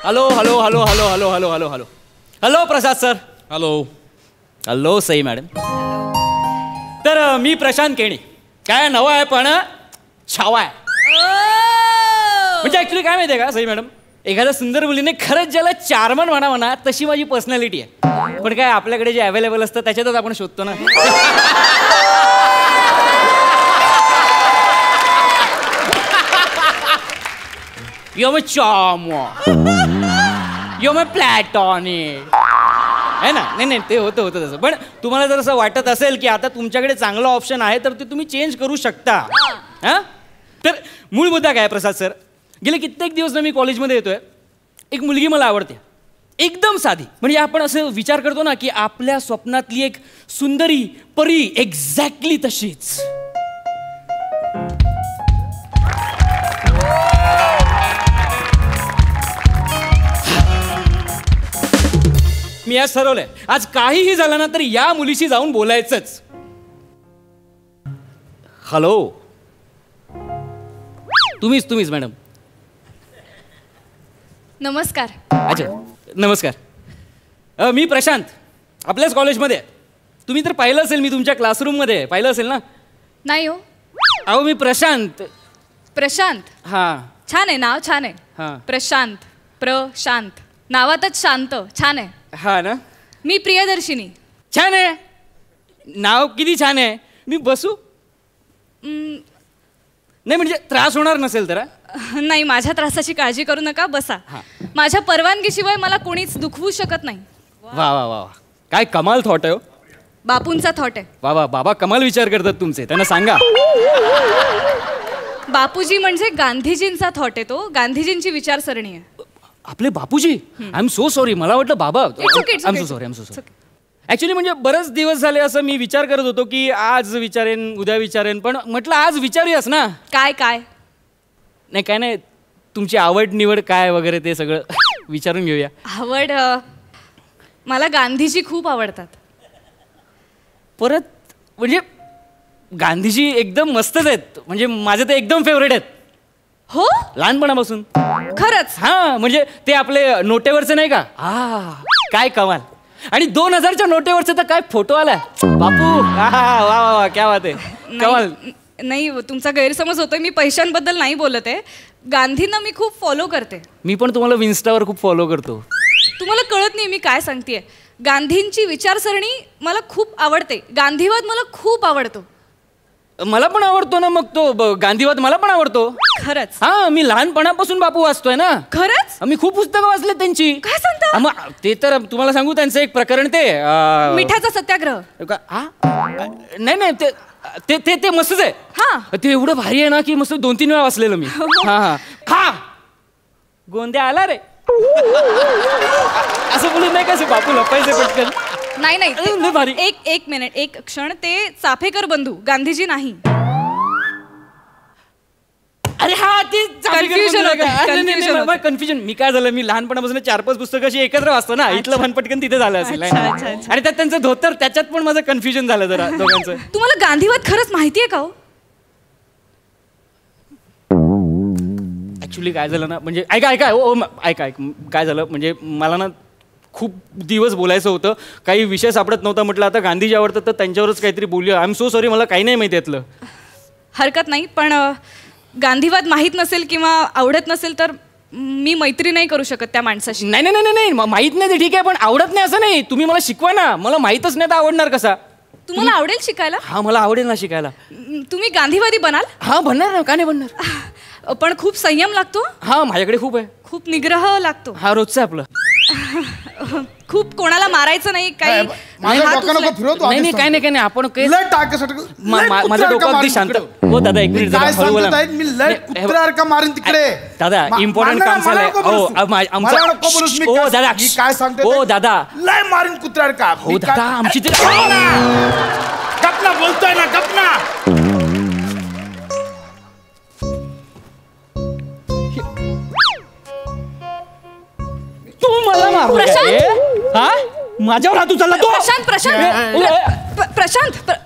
Hello hello hello hello hello hello hello hello hello Prasad sir. Hello Sai madam. तर मी प्रशांत केणी. काय नवं आहे पण छावा आहे. म्हणजे ॲक्च्युली काय माहिती आहे का सई मॅडम, एखाद्या सुंदर मुलीने खरंच ज्याला चार्मन म्हणावं ना तशी माझी पर्सनॅलिटी आहे. पण काय आपल्याकडे जे अवेलेबल असतं त्याच्यातच आपण शोधतो ना. You're my charmer. You're my platonic. आहे ना. नाही ते होतं तसं. पण तुम्हाला जर असं वाटत असेल की आता तुमच्याकडे चांगलं ऑप्शन आहे तर ते तुम्ही चेंज करू शकता. हां तर मूळ मुद्दा काय प्रसाद सर, गेले कित्येक दिवस ना मी कॉलेजमध्ये येतोय. एक मुलगी मला आवडते, एकदम साधी. म्हणजे आपण असं विचार करतो ना की आपल्या स्वप्नातली एक सुंदरी परी एक्झॅक्टली तशीच. मी आज ठरवलंय, आज काहीही झालं ना तर या मुलीशी जाऊन बोलायचंच. हॅलो, तुम्हीच मॅडम. नमस्कार. अच्छा, नमस्कार. मी प्रशांत, आपल्याच कॉलेजमध्ये. तुम्ही तर पाहिलं असेल, मी तुमच्या क्लासरूममध्ये पाहिलं असेल ना. नाही हो. अहो मी प्रशांत. प्रशांत. हां छान आहे नाव, छान आहे. हां प्रशांत. प्रशांत नावातच शांत, छान आहे. हा ना. मी प्रियदर्शिनी. छान आहे नाव, किती छान आहे. मी बसू? नाही म्हणजे त्रास होणार नसेल तर. नाही, माझ्या त्रासाची काळजी करू नका, बसा. माझ्या परवानगीशिवाय मला कोणीच दुखवू शकत नाही. वा वा वा, काय कमाल थॉट आहे. बापूंचा थॉट आहे. वा वा, बाबा कमाल विचार करतात तुमचे, त्यांना सांगा. बापूजी म्हणजे गांधीजींचा थॉट आहे, तो गांधीजींची विचारसरणी आहे. आपले Bapuji? I am so sorry, मला वाटलं बाबा. I am so sorry. Actually म्हणजे बरेच दिवस झाले असं मी विचार करत होतो की आज विचारेन, उद्या विचारेन, पण म्हटलं आज विचारूयास ना. काय काय? नाही काय नाही, तुमची आवड निवड काय वगैरे ते सगळं विचारून घेऊया. आवड, मला गांधीजी खूप आवडतात. परत म्हणजे गांधीजी एकदम मस्तच आहेत, म्हणजे माझे ते एकदम फेवरेट आहेत. हो, लहानपणापासून. खरंच? हा, म्हणजे ते आपले नोटेवरचे नाही का, काय कमाल. आणि 2000च्या नोटेवरचे तर काय फोटो आलाय बापू. वा वा वा, क्या बात आहे, कमाल. नाही, तुमचा गैरसमज होतोय, मी पैशांबद्दल नाही बोलत आहे. गांधींना मी खूप फॉलो करते. मी पण तुम्हाला इन्स्टावर खूप फॉलो करतो. तुम्हाला कळत नाही मी काय सांगतेय. गांधींची विचारसरणी मला खूप आवडते. गांधीवाद मला खूप आवडतो. मला पण आवडतो ना मग तो गांधीवाद, मला पण आवडतो. खरंच? हा, मी लहानपणापासून बापू वाचतोय ना. खरंच? मी खूप पुस्तकं वाचले त्यांची. काय सांगता? मग ते तर तुम्हाला सांगू, त्यांचं एक प्रकरण ते मिठाचा सत्याग्रह. नाही नाही, ते ते ते मस्तच आहे. हा, ते एवढं भारी आहे ना की मस्त 2-3 वेळा वाचलेलं मी. हा हा, खा गोंद्या आला रे असं बोलून नाही कसं बापू लपायचे पटकन. नाही नाही, भारी. एक मिनिट, एक क्षण. ते चाफेकर बंधू, गांधीजी नाही. अरे हा, ते कन्फ्युजन. कन्फ्युजन. मी काय झालं, मी लहानपणापासून 4-5 पुस्तकं अशी एकत्र वाचतो ना, इथलं भान पटकन तिथे झालं असेल. आणि त्यात त्यांचं धोतर, त्याच्यात पण माझं कन्फ्युजन झालं जरा दोघांचं. तुम्हाला गांधीवाद खरंच माहितीये का हो? ऍक्च्युली काय झालं ना, म्हणजे ऐका काय झालं म्हणजे मला ना खूप दिवस बोलायचं होतं, काही विषय सापडत नव्हता. म्हटलं आता गांधीजी आवडतात तर त्यांच्यावरच काहीतरी बोलूया. आय एम सो सॉरी, मला काही नाही माहिती यातलं. हरकत नाही, पण गांधीवाद माहीत नसेल किंवा आवडत नसेल तर मी मैत्री नाही करू शकत त्या माणसाशी. नाही नाही नाही नाही, माहीत नाही ते ठीक आहे, पण आवडत नाही असं नाही. तुम्ही मला शिकवा ना, मला माहीतच नाही तर आवडणार कसा. तुम्हाला आवडेल शिकायला? हा, मला आवडेल ना शिकायला. तुम्ही गांधीवादी बनाल? हा, बनणार ना, का नाही बनणार. पण खूप संयम लागतो. हा, माझ्याकडे खूप आहे. खूप निग्रह लागतो. हा, रोजचं आपलं. खूप कोणाला मारायचं नाही, काही नाही काय नाही आपण माझं डोकं अगदी शांत. हो दादा, एक मिनिट दादा, इम्पॉर्टंट काम झालंय. हो दादा, हो दादा, लय मारीन कुत्र्याड का. हो दादा, आमची गपना बोलतोय ना, गपना. तू मला हा, माझ्यावर हात उचलला तो.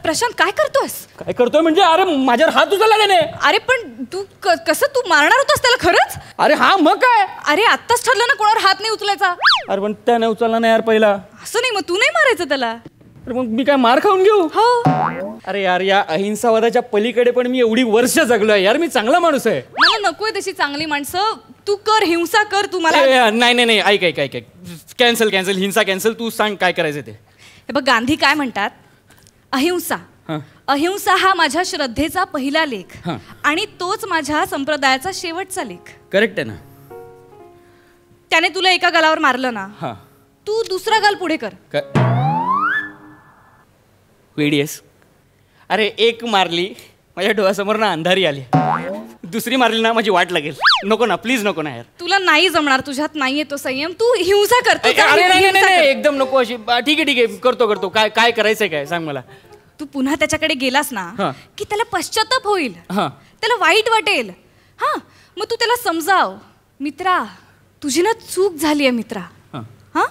प्रशांत काय करतोस? काय करतोय म्हणजे, अरे माझ्यावर हात उचलला त्याने. अरे पण तू कसं, तू मारणार होतास त्याला खरंच? अरे हा, मग काय. अरे आत्ताच ठरलं ना कोणावर हात नाही उचलायचा. अरे पण त्याने उचलला नाही यार पहिला. असं नाही, मग तू नाही मारायचं त्याला. अरे मग मी काय मार खाऊन घेऊ? हो. अरे यार, या अहिंसावादाच्या पलीकडे पण मी एवढी वर्ष जगलोय यार. मी चांगला माणूस आहे. मला नकोय तशी चांगली माणसं. तू कर, हिंसा कर. तू मला नाही नाही नाही, ऐक कॅन्सल हिंसा कॅन्सल. तू सांग काय करायचं ते. हे बघ, गांधी काय म्हणतात, अहिंसा. अहिंसा हा माझ्या श्रद्धेचा पहिला लेख आणि तोच माझ्या संप्रदायाचा शेवटचा लेख. करेक्ट आहे ना. त्याने तुला एका गालावर मारलं ना, तू दुसरा गाल पुढे कर. वेडीएस. अरे एक मारली, माझ्या डोळ्यासमोर ना अंधारी आली. दुसरी मारली ना, माझी वाट लागेल. नको ना, प्लीज नको ना यार. तुला नाही जमणार, तुझ्यात नाहीये तो संयम. तू हिंसा करतो. नाही, एकदम नको अशी. ठीक आहे करतो. काय करायचंय, काय सांग मला. तू पुन्हा त्याच्याकडे गेलास ना की त्याला पश्चाताप होईल, त्याला वाईट वाटेल. हा, मग तू त्याला समजाव, मित्रा तुझी ना चूक झाली आहे मित्रा. हा,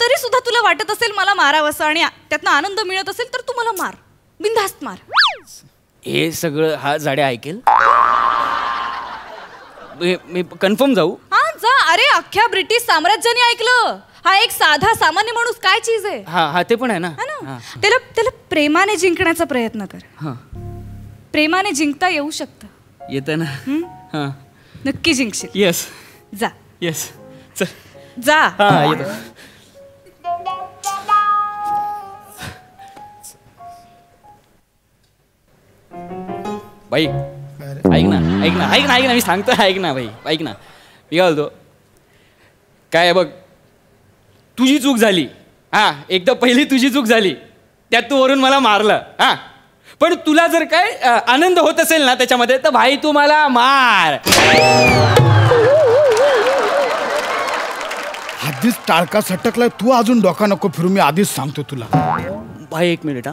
तरी सुद्धा तुला वाटत असेल मला मारावंसं आणि त्यातनं आनंद मिळत असेल तर तू मला मार, बिनधास्त मार. हे सगळं हा जाड्या ऐकेल? मी कन्फर्म जाऊ? हा जा. अरे अख्ख्या ब्रिटिश साम्राज्याने ऐकलं. हा एक साधा सामान्य माणूस काय चीज आहे. हा ते पण आहे ना. त्याला प्रेमाने जिंकण्याचा प्रयत्न कर. प्रेमाने जिंकता येऊ शकतं. येतं ना. हा नक्की जिंकशील. येस. जा. येस. चल जा. हा येतो. बाई ऐक ना ऐक ना ऐक ना ऐक ना मी सांगतो. ऐक ना भाई ऐक ना. मी काय बोलतो काय बघ तुझी चूक झाली. हा एकदा पहिली तुझी चूक झाली त्यात तू वरून मला मारलं. हा पण तुला जर काय आनंद होत असेल ना त्याच्यामध्ये तर भाई तू मला मार. आधीच टाळका सटकलाय तू अजून डोका नको फिरू. मी आधीच सांगतो तुला. भाई एक मिनिट.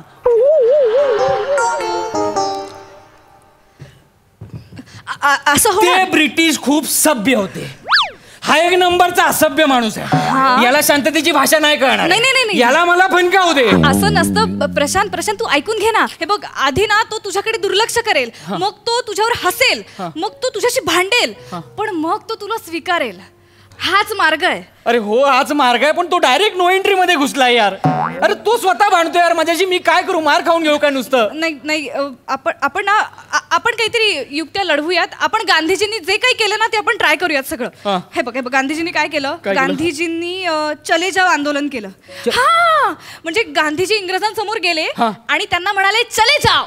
हा असं ते ब्रिटिश खूप सभ्य होते. हा एक नंबरचा असभ्य माणूस आहे. याला शांततेची भाषा नाही कळणार. नाही. याला मला फणकावू दे. असं नसतं प्रशांत तू ऐकून घे ना. हे बघ आधी ना तो तुझ्याकडे दुर्लक्ष करेल, मग तो तुझ्यावर हसेल, मग तो तुझ्याशी भांडेल, पण मग तो तुला स्वीकारेल. हाच मार्ग आहे. अरे हो हाच मार्ग आहे पण तो डायरेक्ट नो एंट्री मध्ये घुसलाय यार. अरे तो स्वतः भांडतो यार माझ्याशी. मी काय करू? मार खाऊन घेऊ काय नुसतं? नाही आपण काहीतरी युक्त्या लढवूयात. आपण गांधीजींनी जे काही केलं ना ते आपण ट्राय करूयात सगळं. हे बघ गांधीजींनी काय केलं? गांधीजींनी चले जाव आंदोलन केलं. हा म्हणजे गांधीजी इंग्रजांसमोर गेले आणि त्यांना म्हणाले चले जाव.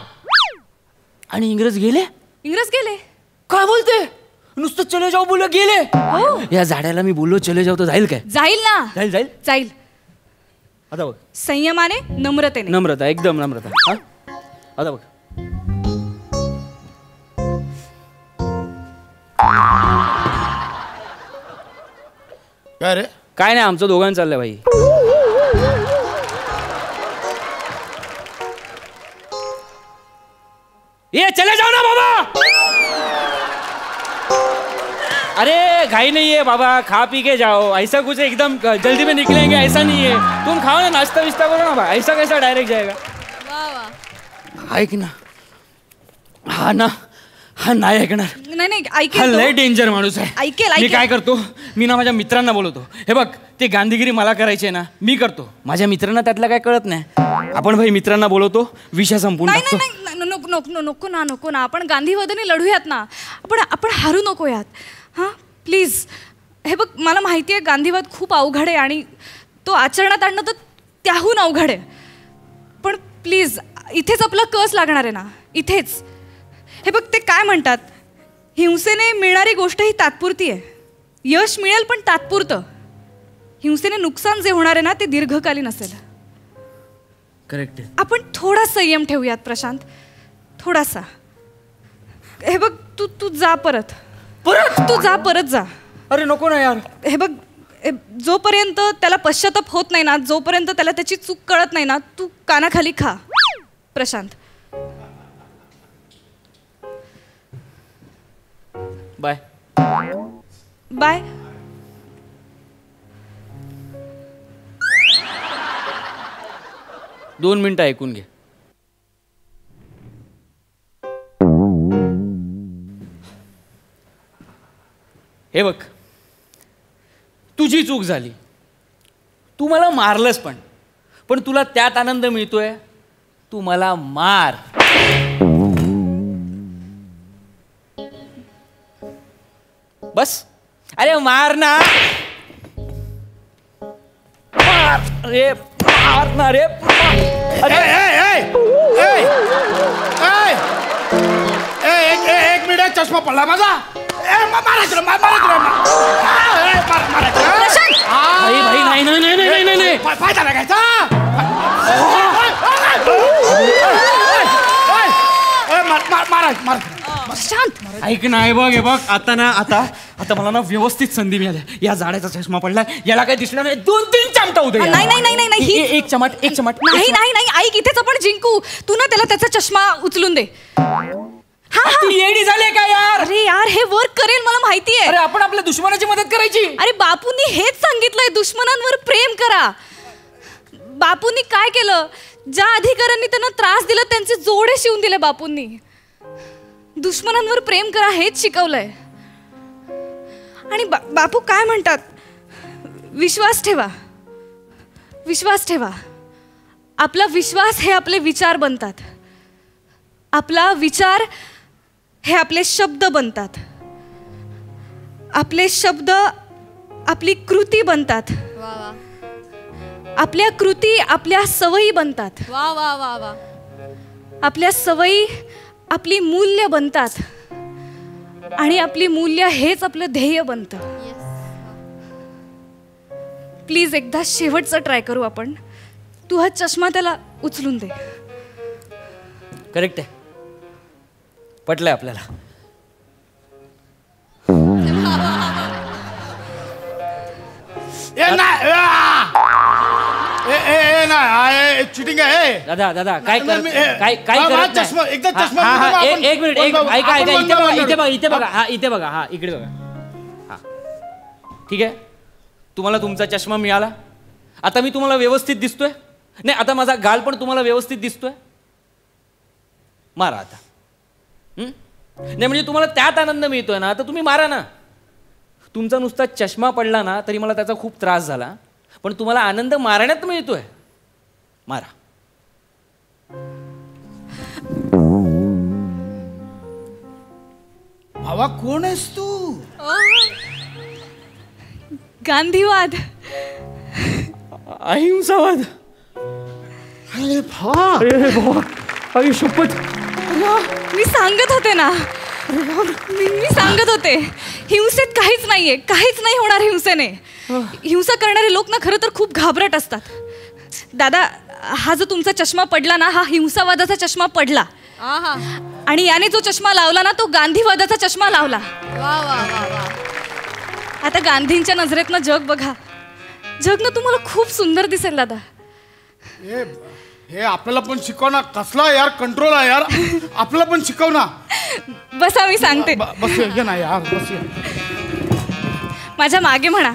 आणि इंग्रज गेले? इंग्रज गेले. काय बोलते? नुसतं चले जाऊ बोल गेले? या झाड्याला मी बोललो चले जाऊ तर जाईल काय? जाईल ना. जाईल. आता बघ संयमाने नम्रतेने. नम्रता एकदम नम्रता. आता बघ काय रे? काय नाही आमचं दोघांचं चाललंय भाई. ये चले जाओ ना बाबा. अरे घाई नहीं है बाबा, खा पी के जाओ. ऐसा कुछ एकदम जल्दी में निकलेंगे ऐसा नहीं है. तुम खाओ ना, नाश्ता विस्ता करो ना. ऐसा कैसा डायरेक्ट जाएगा? ऐक ना. हा नाही ऐकणार. नाही ऐकेल. हा लय डेंजर माणूस आहे. ऐकेल. मी काय करतो, मी ना माझ्या मित्रांना बोलवतो. हे बघ ते गांधीगिरी मला करायची आहे ना, मी करतो. माझ्या मित्रांना त्यातलं काय कळत नाही. आपण भाई मित्रांना बोलवतो, विषय संपून टाकतो. नको ना. आपण गांधीवादाने लढूयात ना. आपण हारू नकोयात. हां प्लीज. हे बघ मला माहिती आहे गांधीवाद खूप अवघड आहे आणि तो आचरणात आणणं तर त्याहून अवघड आहे. पण प्लीज इथेच आपला कस लागणार आहे ना, इथेच. हे बघ ते काय म्हणतात, हिंसेने मिळणारी गोष्ट ही तात्पुरती आहे. यश मिळेल पण तात्पुरतं. हिंसेने नुकसान जे होणार आहे ना ते दीर्घकालीन असेल. करेक्ट. आपण थोडा संयम ठेवूयात प्रशांत, थोडासा. हे बघ तू जा परत. तू जा परत जा. अरे नको ना यार. हे बघ जोपर्यंत त्याला पश्चाताप होत नाही ना, जोपर्यंत त्याला त्याची चूक कळत नाही ना, तू कानाखाली खा प्रशांत. बाय. बाय. दोन मिनिटं ऐकून घे. हे बघ तुझी चूक झाली. तू मला मारलंस पण तुला त्यात आनंद मिळतोय. तू मला मार. बस. अरे मार ना. मार रे. मार ना रे. एक मिनिट. चष्मा पडला माझा. भाई नाही पाय झाला काय? ऐक ना. हे बघ आता मला ना व्यवस्थित संधी मिळाली. या झाडाचा चष्मा पडलाय, याला काही दिसलं नाही. 2-3 चमटा उद्या. नाही एक चमट. नाही ऐक इथेच आपण जिंकू. तू ना त्याला त्याचा चष्मा उचलून दे. तू येडी झाले का यार? अरे यार हे वर्क करेल मला माहिती आहे. अरे आपण आपल्या दुश्मनाची मदत करायची. अरे बापूंनी हेच सांगितलंय, दुश्मनांवर प्रेम करा. बापूंनी काय केलं? ज्या अधिकाऱ्यांनी त्यांना त्रास दिला त्यांचे जोडे शिवून दिले बापूंनी. दुश्मनांवर प्रेम करा हेच शिकवलंय. आणि बापू काय म्हणतात? विश्वास ठेवा, विश्वास ठेवा. आपला विश्वास हे आपले विचार बनतात. आपला विचार हे आपले शब्द बनतात. आपले शब्द आपली कृती बनतात. आपल्या कृती आपल्या सवयी बनतात. वा वा वा वा. आपल्या सवयी आपली मूल्य बनतात. आणि आपली मूल्य हेच आपलं ध्येय बनतं. प्लीज एकदा शेवटचं ट्राय करू आपण. तू हा चष्मा त्याला उचलून दे. करेक्ट आहे, पटलंय आपल्याला. चिटिंग आहे दादा. काय करत नाही. एकदा चष्मा एक मिनिट ऐका. इथे बघा. हा इथे बघा. हा इकडे बघा. हा ठीक आहे. तुम्हाला तुमचा चष्मा मिळाला. आता मी तुम्हाला व्यवस्थित दिसतोय? नाही, आता माझा गाल पण तुम्हाला व्यवस्थित दिसतोय? मारा आता. नाही म्हणजे तुम्हाला त्यात आनंद मिळतोय ना, तर तुम्ही मारा ना. तुमचा नुसता चष्मा पडला ना तरी मला त्याचा खूप त्रास झाला, पण तुम्हाला आनंद मारण्यात मिळतोय. मारा. भावा कोण आहेस तू? गांधीवाद, अहिंसावाद. अरे भावा, अरे शपथ. मी सांगत होते ना. मी सांगत होते हिंसेत काहीच नाहीये. काहीच नाही होणार हिंसेने. हिंसा करणारे लोक ना खरं तर खूप घाबरट असतात. दादा, हा जो तुमचा चष्मा पडला ना, हा हिंसावादाचा चष्मा पडला. आणि याने जो चष्मा लावला ना, तो गांधीवादाचा चष्मा लावला. वा वा वा वा. आता गांधींच्या नजरेतनं जग बघा. जग ना तुम्हाला खूप सुंदर दिसेल दादा. हे आपल्याला पण शिकव ना. कसला यार कंट्रोल आहे यार. आपल्याला पण शिकव ना. बसा, मी सांगते. बस ये ना यार, बस ये. माझ्या मागे म्हणा.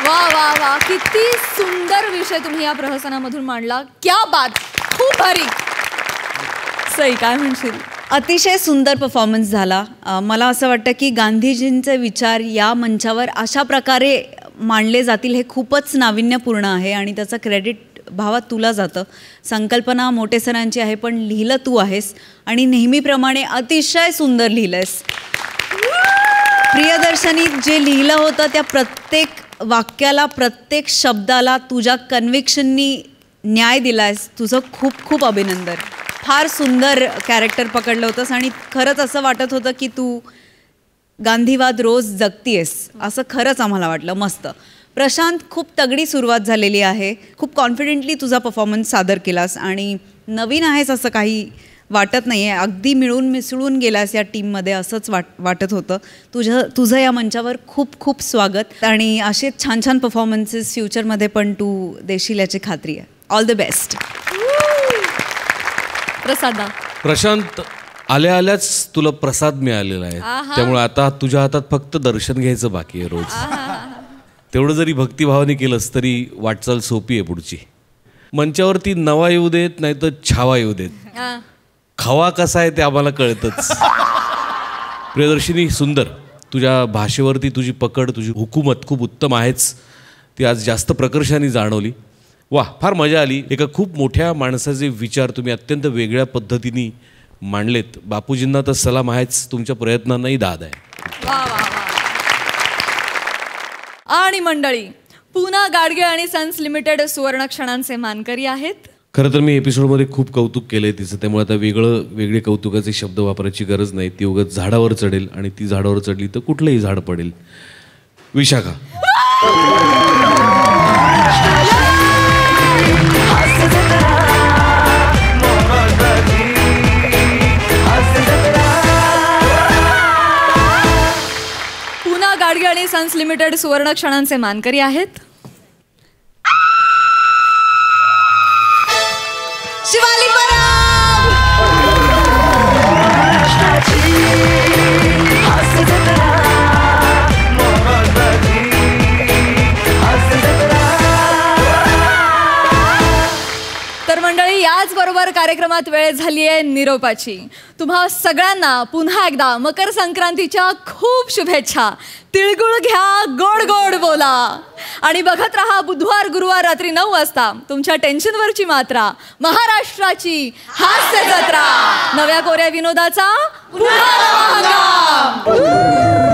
वा वा वा. किती सुंदर विषय तुम्ही या प्रहसनामधून मांडला. क्या बात. खूप भारी. सई, काय म्हणशील? अतिशय सुंदर परफॉर्मन्स झाला. मला असं वाटतं की गांधीजींचे विचार या मंचावर अशा प्रकारे मांडले जातील हे खूपच नाविन्यपूर्ण आहे आणि त्याचं क्रेडिट भावा तुला जातं. संकल्पना मोठे सरांची आहे, पण लिहिलं तू आहेस आणि नेहमीप्रमाणे अतिशय सुंदर लिहिलं आहेस. प्रियदर्शनी, जे लिहिलं होतं त्या प्रत्येक वाक्याला, प्रत्येक शब्दाला तुझ्या कन्व्हिक्शननी न्याय दिला आहेस. तुझं खूप खूप अभिनंदन. फार सुंदर कॅरेक्टर पकडलं होतंस आणि खरंच असं वाटत होतं की तू गांधीवाद रोज जगतीयस असं खरंच आम्हाला वाटलं. मस्त. प्रशांत, खूप तगडी सुरुवात झालेली आहे. खूप कॉन्फिडेंटली तुझा परफॉर्मन्स सादर केलास आणि नवीन आहेस असं काही वाटत नाही आहे. अगदी मिळून मिसळून गेलास या टीममध्ये असंच वाटत होतं. तुझं या मंचावर खूप खूप स्वागत आणि असेच छान छान परफॉर्मन्सेस फ्युचरमध्ये पण तू देशील याची खात्री आहे. All the best. प्रशांत, आल्या आल्याच तुला प्रसाद मिळालेला आहे. त्यामुळे आता तुझ्या हातात फक्त दर्शन घ्यायचं बाकी आहे रोज. तेवढं जरी भक्तिभावाने केलंस तरी वाटचाल सोपी आहे पुढची. मंचावरती नवा येऊ देत नाही तर छावा येऊ देत. खवा कसा आहे ते आम्हाला कळतच. प्रियदर्शिनी, सुंदर. तुझ्या भाषेवरती तुझी पकड, तुझी हुकूमत खूप उत्तम आहेच. ती आज जास्त प्रकर्षाने जाणवली. वा, फार मजा आली. एका खूप मोठ्या माणसाचे विचार तुम्ही अत्यंत वेगळ्या पद्धतीने मांडलेत. बापूजींना तर सलाम आहेच, तुमच्या प्रयत्नांनाही दाद आहे. वा वा वा. आणि मंडळी, पुना गाडगे आणि सन्स लिमिटेड सुवर्ण क्षणांचे मानकरी आहेत. खरं तर मी एपिसोडमध्ये खूप कौतुक केलं आहे तिचं, त्यामुळे आता वेगळे कौतुकाचे शब्द वापरायची गरज नाही. ती उगाच झाडावर चढेल आणि ती झाडावर चढली तर कुठलंही झाड पडेल. विशाखा. पुना गाडगे आणि सन्स लिमिटेड सुवर्ण क्षणांचे मानकरी आहेत. शिवाली परब. कार्यक्रमात वेळ झाली आहे निरोपाची. तुम्हा सगळ्यांना पुन्हा एकदा मकर संक्रांतीच्या खूप शुभेच्छा. तिळगुळ घ्या, गोड गोड बोला आणि बघत रहा बुधवार गुरुवार रात्री 9 वाजता तुमच्या टेन्शनवरची मात्रा, महाराष्ट्राची हास्य जत्रा, नव्या कोऱ्या विनोदाचा पुन्हा नवा हंगाम.